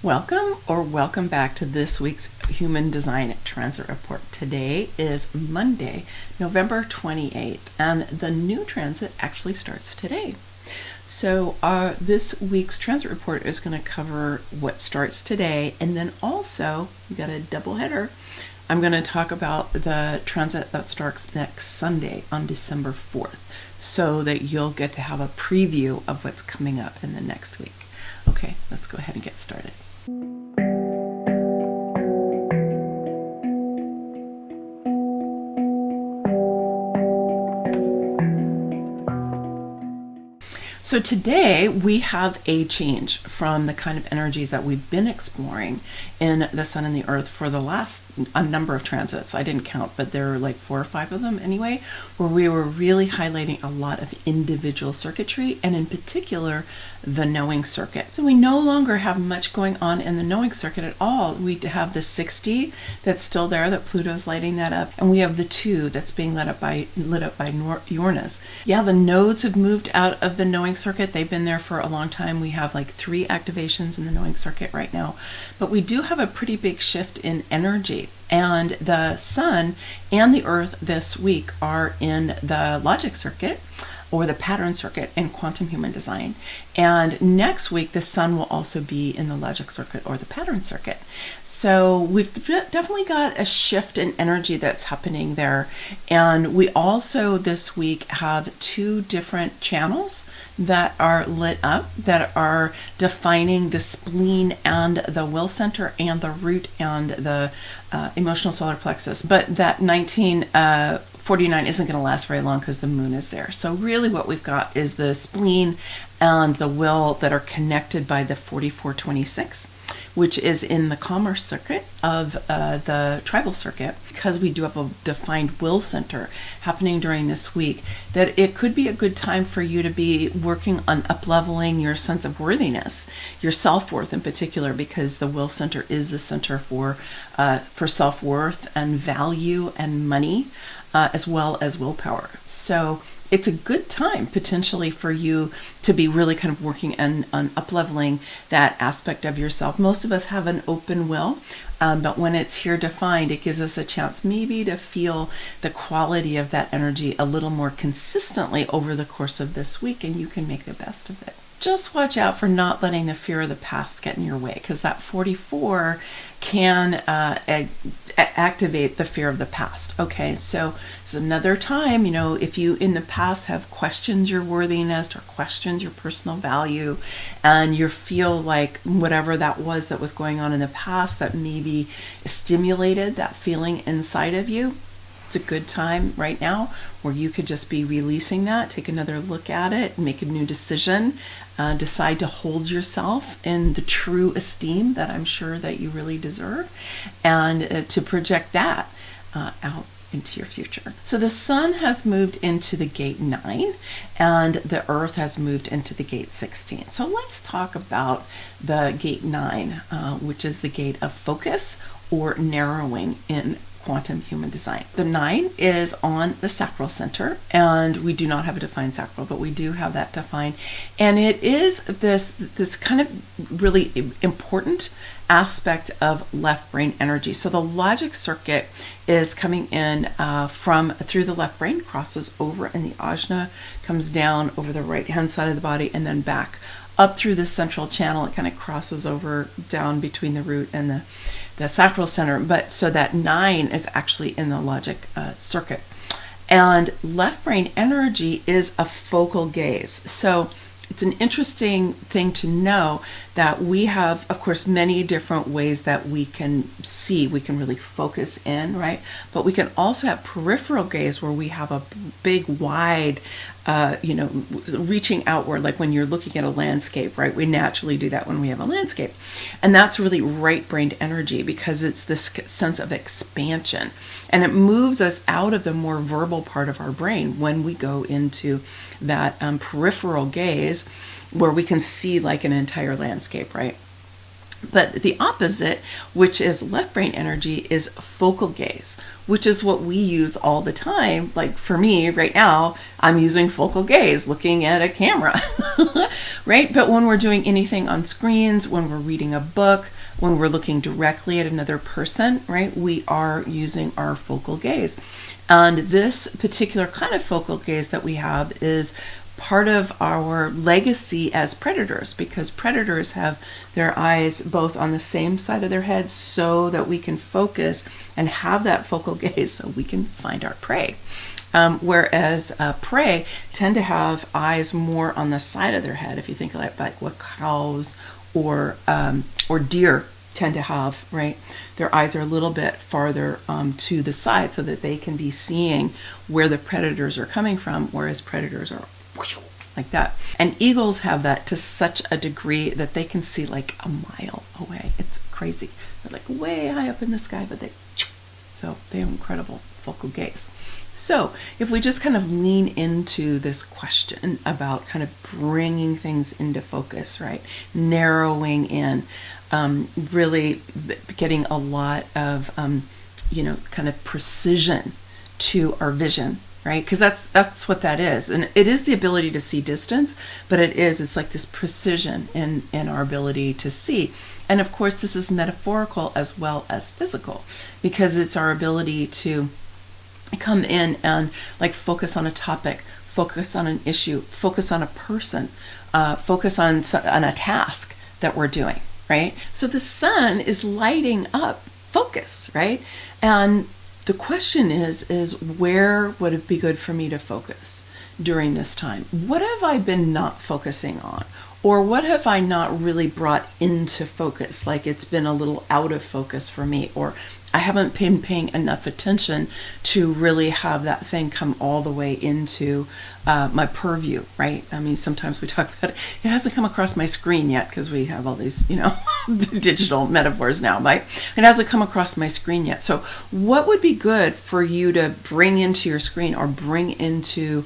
Welcome or welcome back to this week's Human Design Transit Report. Today is Monday, November 28th, and the new transit actually starts today. So this week's transit report is going to cover what starts today, and then also, we got a double header. I'm going to talk about the transit that starts next Sunday on December 4th, so that you'll get to have a preview of what's coming up in the next week. Okay, let's go ahead and get started. So today we have a change from the kind of energies that we've been exploring in the Sun and the Earth for the last a number of transits. I didn't count, but there are like 4 or 5 of them anyway, where we were really highlighting a lot of individual circuitry, and in particular the knowing circuit. So we no longer have much going on in the knowing circuit at all. We have the 60 that's still there, that Pluto's lighting that up, and we have the 2 that's being lit up by Uranus. Yeah, the nodes have moved out of the knowing circuit. They've been there for a long time. We have like 3 activations in the knowing circuit right now, but we do have a pretty big shift in energy, and the Sun and the Earth this week are in the logic circuit or the pattern circuit in quantum human design, and next week the Sun will also be in the logic circuit or the pattern circuit. So we've definitely got a shift in energy that's happening there, and we also this week have 2 different channels that are lit up that are defining the spleen and the will center and the root and the emotional solar plexus. But that 1949 isn't going to last very long because the moon is there. So really what we've got is the spleen and the will that are connected by the 4426, which is in the commerce circuit of the tribal circuit, because we do have a defined will center happening during this week, that it could be a good time for you to be working on up-leveling your sense of worthiness, your self-worth in particular, because the will center is the center for self-worth and value and money, as well as willpower. So it's a good time potentially for you to be really kind of working on up-leveling that aspect of yourself. Most of us have an open will, but when it's here defined, it gives us a chance maybe to feel the quality of that energy a little more consistently over the course of this week, and you can make the best of it. Just watch out for not letting the fear of the past get in your way, because that 44 can activate the fear of the past. Okay, so it's another time, if you in the past have questioned your worthiness or questioned your personal value, and you feel like whatever that was going on in the past that maybe stimulated that feeling inside of you, it's a good time right now where you could just be releasing that, take another look at it, make a new decision, decide to hold yourself in the true esteem that I'm sure that you really deserve, and to project that out into your future. So the Sun has moved into the gate 9 and the Earth has moved into the gate 16. So let's talk about the gate 9, which is the gate of focus or narrowing in quantum human design. The 9 is on the sacral center, and we do not have a defined sacral, but we do have that defined, and it is this kind of really important aspect of left brain energy. So the logic circuit is coming in through the left brain, crosses over in the ajna, comes down over the right hand side of the body, and then back up through the central channel. It kind of crosses over down between the root and the sacral center, but so that 9 is actually in the logic circuit. And left brain energy is a focal gaze. So it's an interesting thing to know that we have, of course, many different ways that we can see, we can really focus in, right? But we can also have peripheral gaze where we have a big, wide, reaching outward, like when you're looking at a landscape, right? We naturally do that when we have a landscape. And that's really right-brained energy because it's this sense of expansion. And it moves us out of the more verbal part of our brain when we go into that peripheral gaze where we can see like an entire landscape, right? But the opposite, which is left brain energy, is focal gaze, which is what we use all the time. Like for me right now, I'm using focal gaze, looking at a camera, right? But when we're doing anything on screens, when we're reading a book, when we're looking directly at another person, right, we are using our focal gaze. And this particular kind of focal gaze that we have is part of our legacy as predators, because predators have their eyes both on the same side of their head so that we can focus and have that focal gaze so we can find our prey. Whereas prey tend to have eyes more on the side of their head. If you think like what cows or deer tend to have, right? Their eyes are a little bit farther to the side so that they can be seeing where the predators are coming from, whereas predators are like that. And eagles have that to such a degree that they can see like a mile away. It's crazy. They're like way high up in the sky, but they have incredible focal gaze. So if we just kind of lean into this question about kind of bringing things into focus, right? Narrowing in, really getting a lot of, kind of precision to our vision, right? Because that's what that is. And it is the ability to see distance, but it's like this precision in our ability to see. And of course, this is metaphorical as well as physical, because it's our ability to come in and like focus on a topic, focus on an issue, focus on a person, focus on a task that we're doing, right? So the sun is lighting up focus, right? And the question is where would it be good for me to focus during this time? What have I been not focusing on? Or what have I not really brought into focus? Like it's been a little out of focus for me, or I haven't been paying enough attention to really have that thing come all the way into my purview, right? I mean, sometimes we talk about it. It hasn't come across my screen yet because we have all these, digital metaphors now, right? It hasn't come across my screen yet. So what would be good for you to bring into your screen or bring into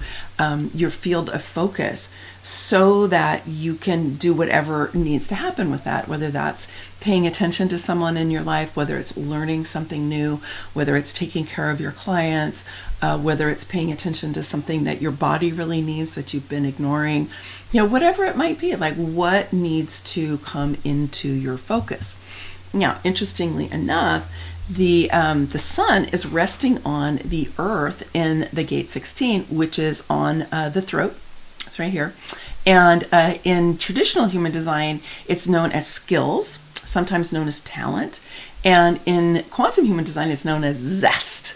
your field of focus so that you can do whatever needs to happen with that, whether that's paying attention to someone in your life, whether it's learning something new, whether it's taking care of your clients, whether it's paying attention to something that your body really needs that you've been ignoring, whatever it might be, like what needs to come into your focus. Now, interestingly enough, the sun is resting on the earth in the gate 16, which is on the throat. It's right here. And in traditional human design, it's known as skills, sometimes known as talent. And in quantum human design, it's known as zest.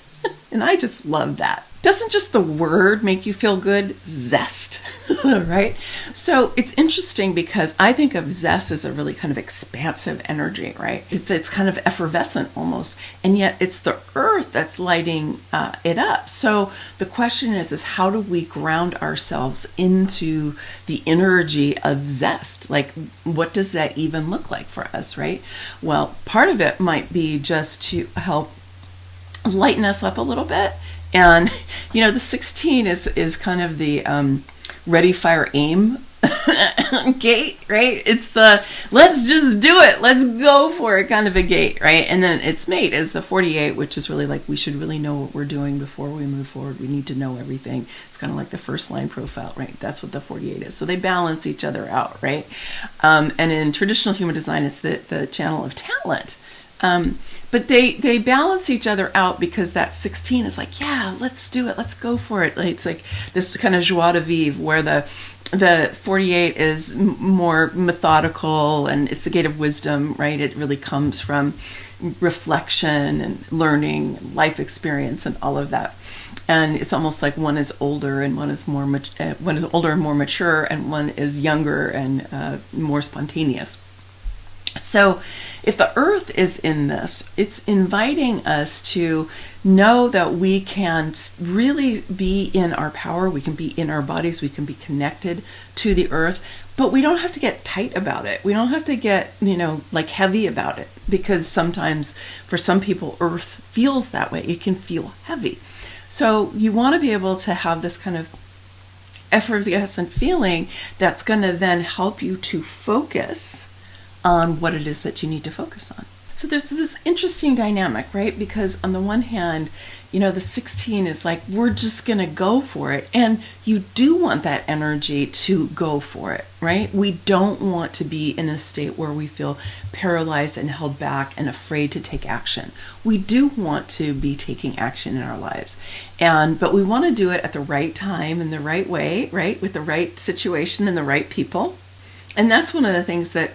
And I just love that. Doesn't just the word make you feel good? Zest, right? So it's interesting because I think of zest as a really kind of expansive energy, right? It's kind of effervescent almost, and yet it's the earth that's lighting it up. So the question is how do we ground ourselves into the energy of zest? Like, what does that even look like for us, right? Well, part of it might be just to help lighten us up a little bit. And, the 16 is kind of the ready, fire, aim gate, right? It's the let's just do it, let's go for it kind of a gate, right? And then its mate is the 48, which is really like we should really know what we're doing before we move forward. We need to know everything. It's kind of like the first line profile, right? That's what the 48 is. So they balance each other out, right? And in traditional human design, it's the channel of talent. But they balance each other out because that 16 is like, yeah, let's do it. Let's go for it. It's like this kind of joie de vivre where the 48 is more methodical and it's the gate of wisdom, right? It really comes from reflection and learning, life experience and all of that. And it's almost like one is older and one is older and more mature, and one is younger and more spontaneous. So if the earth is in this, it's inviting us to know that we can really be in our power, we can be in our bodies, we can be connected to the earth, but we don't have to get tight about it. We don't have to get, like heavy about it, because sometimes for some people, earth feels that way. It can feel heavy. So you want to be able to have this kind of effervescent feeling that's going to then help you to focus on what it is that you need to focus on. So there's this interesting dynamic, right? Because on the one hand, the 16 is like, we're just going to go for it. And you do want that energy to go for it, right? We don't want to be in a state where we feel paralyzed and held back and afraid to take action. We do want to be taking action in our lives. But we want to do it at the right time in the right way, right? With the right situation and the right people. And that's one of the things that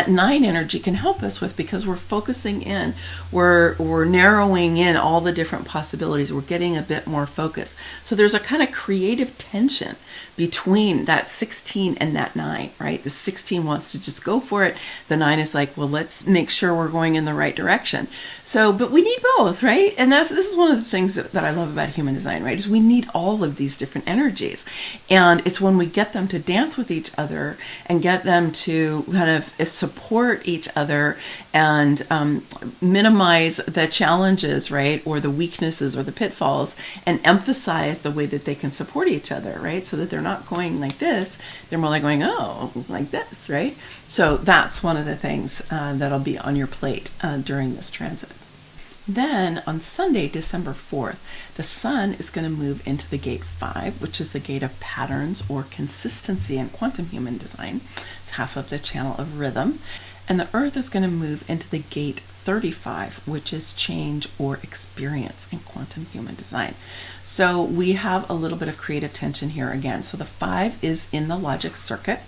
9 energy can help us with, because we're focusing in, we're narrowing in all the different possibilities. We're getting a bit more focus. So there's a kind of creative tension between that 16 and that 9, right? The 16 wants to just go for it. The 9 is like, well, let's make sure we're going in the right direction. So, but we need both, right? And this is one of the things that I love about human design, right? Is we need all of these different energies. And it's when we get them to dance with each other and get them to kind of support each other and minimize the challenges, right? Or the weaknesses or the pitfalls, and emphasize the way that they can support each other, right? So that they're not going like this, they're more like going, oh, like this, right? So that's one of the things that'll be on your plate during this transit. Then on Sunday, December 4th, the sun is going to move into the gate 5, which is the gate of patterns or consistency in quantum human design. It's half of the channel of rhythm. And the earth is going to move into the gate 35, which is change or experience in quantum human design. So we have a little bit of creative tension here again. So the 5 is in the logic circuit,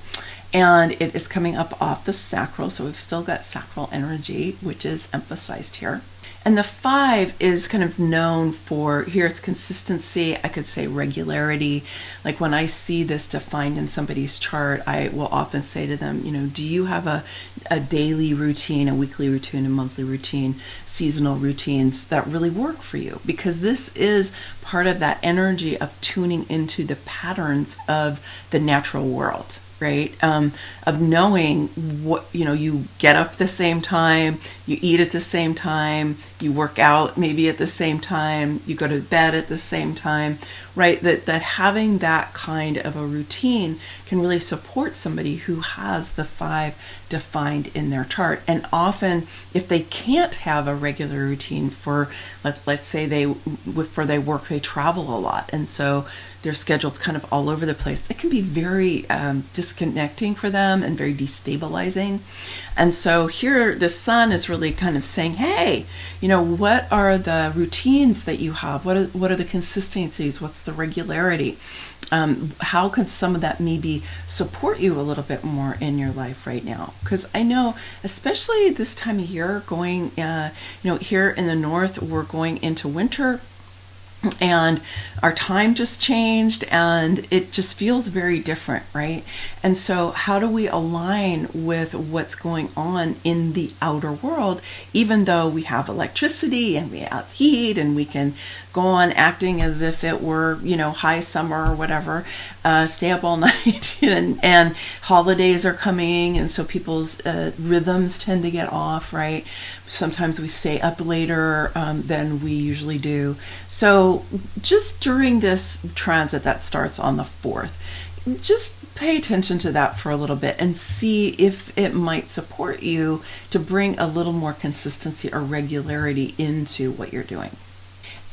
and it is coming up off the sacral. So we've still got sacral energy, which is emphasized here. And the 5 is kind of known for, here it's consistency, I could say regularity. Like when I see this defined in somebody's chart, I will often say to them, do you have a daily routine, a weekly routine, a monthly routine, seasonal routines that really work for you? Because this is part of that energy of tuning into the patterns of the natural world. Right? Of knowing what, you get up at the same time, you eat at the same time, you work out maybe at the same time, you go to bed at the same time, right? That having that kind of a routine can really support somebody who has the 5 defined in their chart. And often, if they can't have a regular routine for, let's say they work, they travel a lot, and so their schedule's kind of all over the place, it can be very disconnecting for them and very destabilizing. And so here the sun is really kind of saying, hey, what are the routines that you have? What are the consistencies? What's the regularity? How can some of that maybe support you a little bit more in your life right now? Because I know, especially this time of year, going, here in the north, we're going into winter. And our time just changed, and it just feels very different, right? And so how do we align with what's going on in the outer world, even though we have electricity and we have heat and we can go on acting as if it were, high summer or whatever, stay up all night, and holidays are coming, and so people's rhythms tend to get off, right? Sometimes we stay up later than we usually do. So just during this transit that starts on the 4th, just pay attention to that for a little bit and see if it might support you to bring a little more consistency or regularity into what you're doing.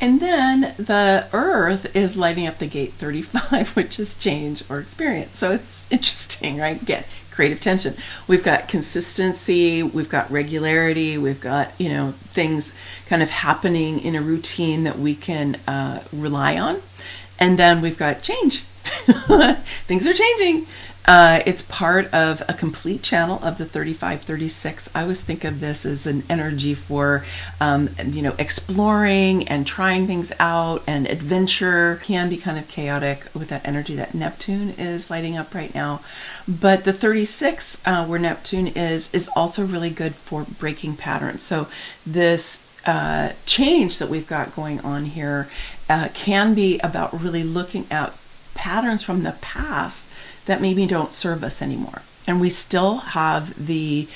And then the earth is lighting up the gate 35, which is change or experience. So it's interesting, right? Again, creative tension. We've got consistency, we've got regularity, we've got, things kind of happening in a routine that we can rely on. And then we've got change. Things are changing. It's part of a complete channel of the 35-36. I always think of this as an energy for, exploring and trying things out, and adventure can be kind of chaotic with that energy that Neptune is lighting up right now. But the 36, where Neptune is also really good for breaking patterns. So this change that we've got going on here can be about really looking at patterns from the past that maybe don't serve us anymore. And we still have the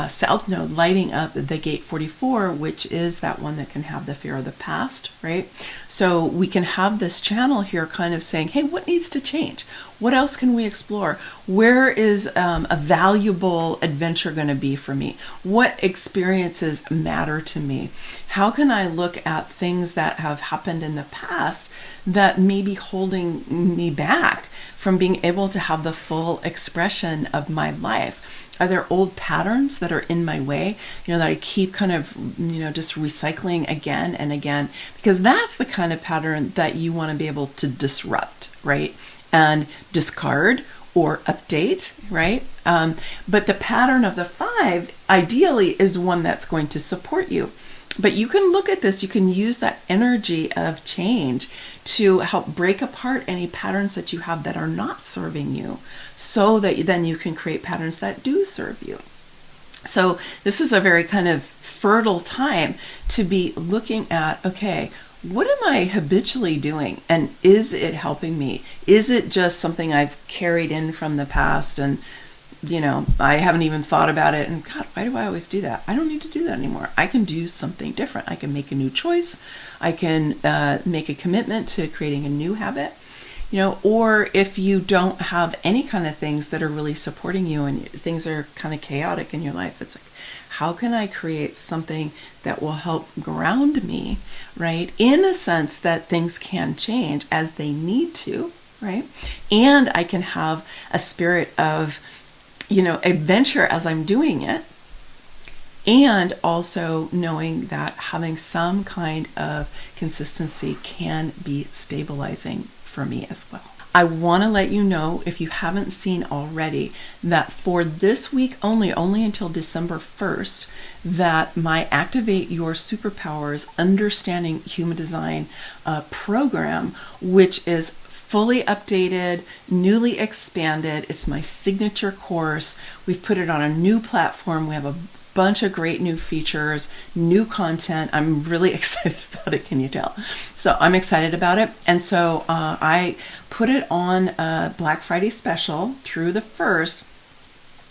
South Node lighting up the gate 44, which is that one that can have the fear of the past, right? So we can have this channel here kind of saying, hey, what needs to change? What else can we explore? Where is a valuable adventure going to be for me? What experiences matter to me? How can I look at things that have happened in the past that may be holding me back from being able to have the full expression of my life? Are there old patterns that are in my way, that I keep kind of, just recycling again and again? Because that's the kind of pattern that you want to be able to disrupt, right? And discard or update, right? But the pattern of the 5 ideally is one that's going to support you. But you can look at this, you can use that energy of change to help break apart any patterns that you have that are not serving you, so that then you can create patterns that do serve you. So this is a very kind of fertile time to be looking at, okay, what am I habitually doing? And is it helping me? Is it just something I've carried in from the past and I haven't even thought about it, and God, why do I always do that? I don't need to do that anymore. I can do something different. I can make a new choice. I can make a commitment to creating a new habit, or if you don't have any kind of things that are really supporting you and things are kind of chaotic in your life, it's like, how can I create something that will help ground me, right? In a sense that things can change as they need to, right? And I can have a spirit of adventure as I'm doing it, and also knowing that having some kind of consistency can be stabilizing for me as well. I want to let you know, if you haven't seen already, that for this week only until December 1st, that my Activate Your Superpowers Understanding Human Design program, which is fully updated, newly expanded. It's my signature course. We've put it on a new platform. We have a bunch of great new features, new content. I'm really excited about it, can you tell? So I'm excited about it. And so I put it on a Black Friday special through the 1st,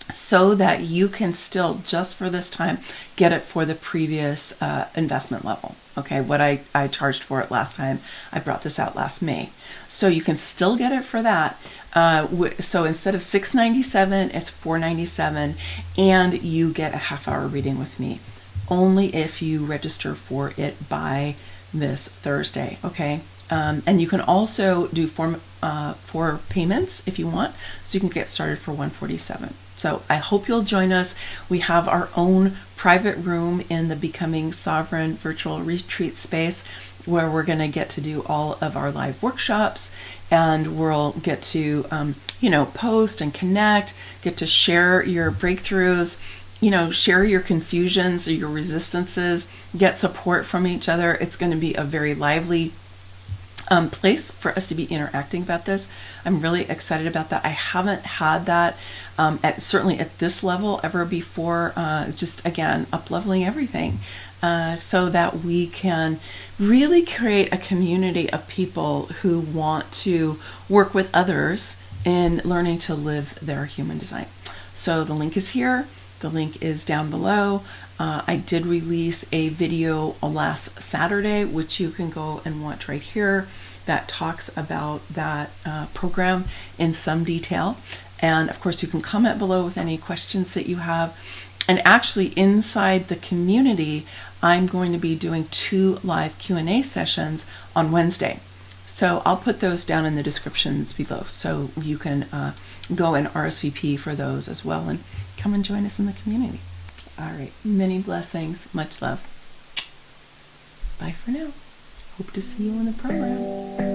so that you can still, just for this time, get it for the previous investment level. Okay, what I charged for it last time. I brought this out last May. So you can still get it for that. So instead of $697, it's $497, and you get a half-hour reading with me, only if you register for it by this Thursday, okay? And you can also do for payments if you want, so you can get started for $147. So I hope you'll join us. We have our own private room in the Becoming Sovereign virtual retreat space, where we're going to get to do all of our live workshops, and we'll get to post and connect, get to share your breakthroughs, share your confusions or your resistances, get support from each other. It's going to be a very lively place for us to be interacting about this. I'm really excited about that. I haven't had that certainly at this level ever before. Just again, up-leveling everything, so that we can really create a community of people who want to work with others in learning to live their human design. So the link is here. The link is down below. I did release a video last Saturday, which you can go and watch right here, that talks about that program in some detail. And of course, you can comment below with any questions that you have. And actually, inside the community, I'm going to be doing 2 live Q&A sessions on Wednesday. So I'll put those down in the descriptions below, so you can go and RSVP for those as well, and come and join us in the community. All right, many blessings, much love. Bye for now. Hope to see you in the program.